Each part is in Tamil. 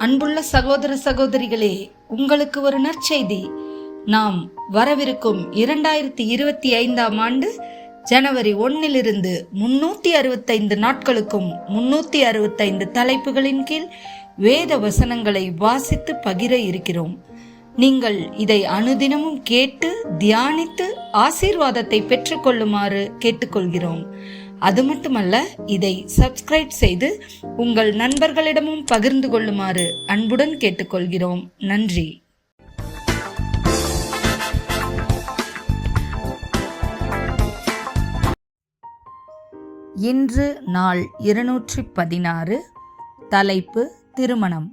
அன்புள்ள சகோதர சகோதரிகளே, உங்களுக்கு ஒரு நற்செய்தி. நாம் வரவிருக்கும் 2025ஆம் ஆண்டு ஜனவரி 1 365 நாட்களுக்கும் 365 தலைப்புகளின் கீழ் வேத வசனங்களை வாசித்து பகிர இருக்கிறோம். நீங்கள் இதை அனுதினமும் கேட்டு தியானித்து ஆசீர்வாதத்தை பெற்றுக்கொள்ளுமாறு கேட்டுக்கொள்கிறோம். அது மட்டுமல்ல, இதை சப்ஸ்கிரைப் செய்து உங்கள் நண்பர்களிடமும் பகிர்ந்து கொள்ளுமாறு அன்புடன் கேட்டுக்கொள்கிறோம். நன்றி. இன்று நாள் 216. தலைப்பு திருமணம்.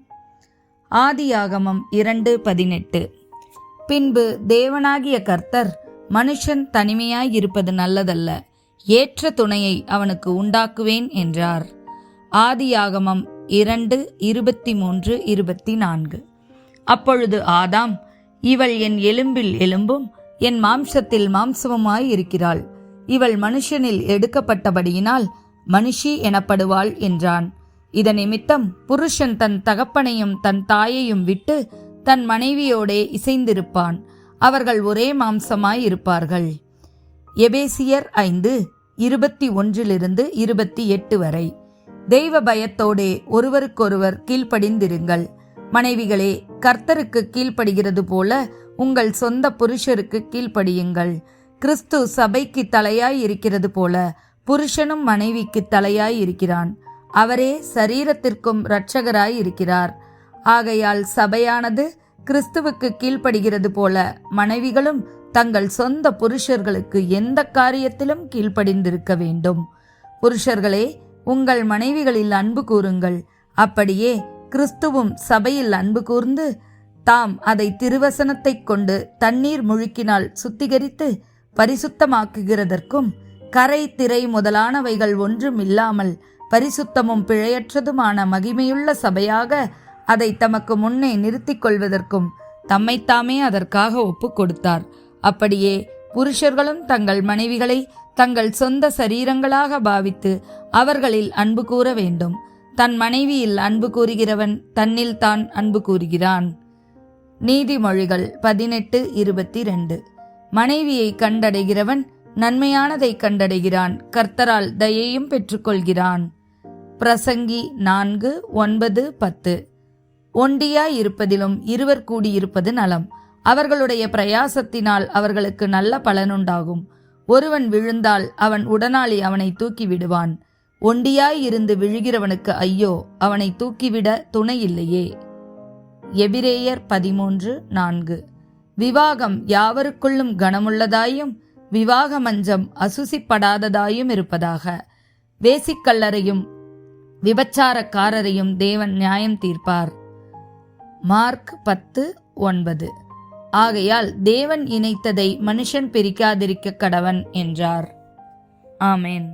ஆதியாகமம் 2:18. பின்பு தேவனாகிய கர்த்தர், மனுஷன் தனிமையாய் இருப்பது நல்லதல்ல, ஏற்ற துணையை அவனுக்கு உண்டாக்குவேன் என்றார். ஆதியாகமம் 2:23-24. அப்பொழுது ஆதாம், இவள் என் எலும்பில் எலும்பும் என் மாம்சத்தில் மாம்சமுமாய் இருக்கிறாள். இவள் மனுஷனில் எடுக்கப்பட்டபடியினால் மனுஷி எனப்படுவாள் என்றான். இதன் நிமித்தம் புருஷன் தன் தகப்பனையும் தன் தாயையும் விட்டு தன் மனைவியோடே இசைந்திருப்பான், அவர்கள் ஒரே மாம்சமாய் இருப்பார்கள். எபேசியர் 5:21-28 வரை. தெய்வ பயத்தோடே ஒருவருக்கொருவர் கீழ்ப்படிந்திருங்கள். மனைவிகளே, கர்த்தருக்கு கீழ்ப்படுகிறது போல உங்கள் சொந்த புருஷருக்கு கீழ்ப்படியுங்கள். கிறிஸ்து சபைக்கு தலையாய் இருக்கிறது போல புருஷனும் மனைவிக்கு தலையாய் இருக்கிறான். அவரே சரீரத்திற்கும் இரட்சகராய் இருக்கிறார். ஆகையால் சபையானது கிறிஸ்துவுக்கு கீழ்ப்படுகிறது போல மனைவிகளும் தங்கள் சொந்த புருஷர்களுக்கு எந்த காரியத்திலும் கீழ்ப்படிந்திருக்க வேண்டும். புருஷர்களே, உங்கள் மனைவிகளில் அன்பு கூறுங்கள். அப்படியே கிறிஸ்துவும் சபையில் அன்பு கூர்ந்து தாம் அதை திருவசனத்தை கொண்டு தண்ணீர் முழுக்கினால் சுத்திகரித்து பரிசுத்தமாக்குகிறதற்கும், கரை திரை முதலானவைகள் ஒன்றும் இல்லாமல் பரிசுத்தமும் பிழையற்றதுமான மகிமையுள்ள சபையாக அதை தமக்கு முன்னே நிறுத்திக் கொள்வதற்கும் தம்மைத்தாமே அதற்காக ஒப்பு கொடுத்தார். அப்படியே புருஷர்களும் தங்கள் மனைவிகளை தங்கள் சொந்த சரீரங்களாக பாவித்து அவர்களில் அன்பு கூற வேண்டும். தன் மனைவியில் அன்பு கூறுகிறவன் தன்னில் தான் அன்பு கூறுகிறான். நீதிமொழிகள் 18:22. மனைவியை கண்டடைகிறவன் நன்மையானதை கண்டடைகிறான், கர்த்தரால் தயையும் பெற்றுக்கொள்கிறான். பிரசங்கி 4:9-10. ஒண்டியாய் இருப்பதிலும் இருவர் கூடியிருப்பது நலம். அவர்களுடைய பிரயாசத்தினால் அவர்களுக்கு நல்ல பலனுண்டாகும். ஒருவன் விழுந்தால் அவன் உடனாளி அவனை தூக்கி விடுவான். ஒண்டியாய் இருந்து விழுகிறவனுக்கு ஐயோ, அவனை தூக்கிவிட துணை இல்லையே. எபிரேயர் 13:4. விவாகம் யாவருக்குள்ளும் கனமுள்ளதாயும் விவாக மஞ்சம் அசுசிப்படாததாயும் இருப்பதாக. வேசிக்கல்லரையும் விபச்சாரக்காரரையும் தேவன் நியாயம் தீர்ப்பார். மார்க் 10:9. ஆகையால் தேவன் இணைத்ததை மனுஷன் பிரிக்காதிருக்க கடவன் என்றார். ஆமேன்.